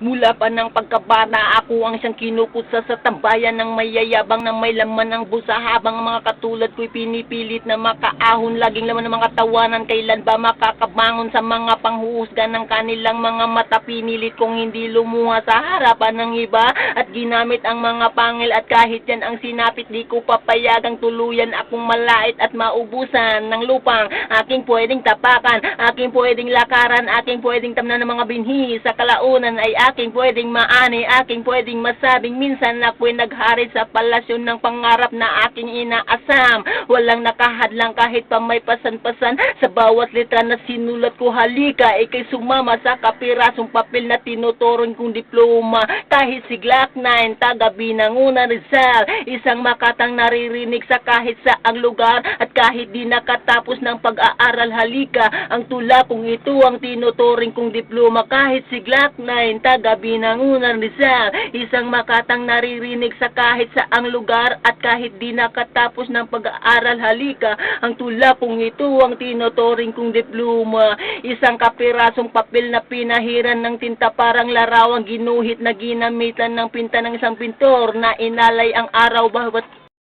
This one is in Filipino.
Mula pa ng pagkabata, ako ang siyang kinukutsa sa tambayan ng mayayabang na may laman ng busa, habang ang mga katulad ko'y pinipilit na makaahon. Laging laman ng mga tawanan, kailan ba makakabangon sa mga panghuhusga ng kanilang mga mata? Pinilit kong hindi lumuha sa harapan ng iba at ginamit ang mga pangil, at kahit yan ang sinapit, di ko papayagang tuluyan akong malait at maubusan ng lupang aking pwedeng tapakan, aking pwedeng lakaran, aking pwedeng tamnan ng mga binhi. Sa kalaunan ay aking pwedeng maani, aking pwedeng masabing minsan ako'y naghari sa palasyon ng pangarap na aking inaasam. Walang nakahadlang kahit pa may pasan-pasan sa bawat letra na sinulat ko. Halika, ikay sumama sa kapirasong papel na tinuturon kong diploma. Kahit siglak 9, taga Binangunan, Rizal, isang makatang naririnig sa kahit saang lugar, at kahit di nakatapos ng pag-aaral. Halika, ang tula kong ito ang tinuturing kong diploma. Kahit siglak 9, taga Binangunan, Rizal, isang makatang naririnig sa kahit saang lugar, at kahit di nakatapos ng pag-aaral. Halika, ang tula kong ito ang tinuturing kong diploma. Isang kapirasong papel na pinahiran ng tinta, parang larawang ginuhit na ginamitan ng pinta ng isang pintor, na inalay ang araw bawat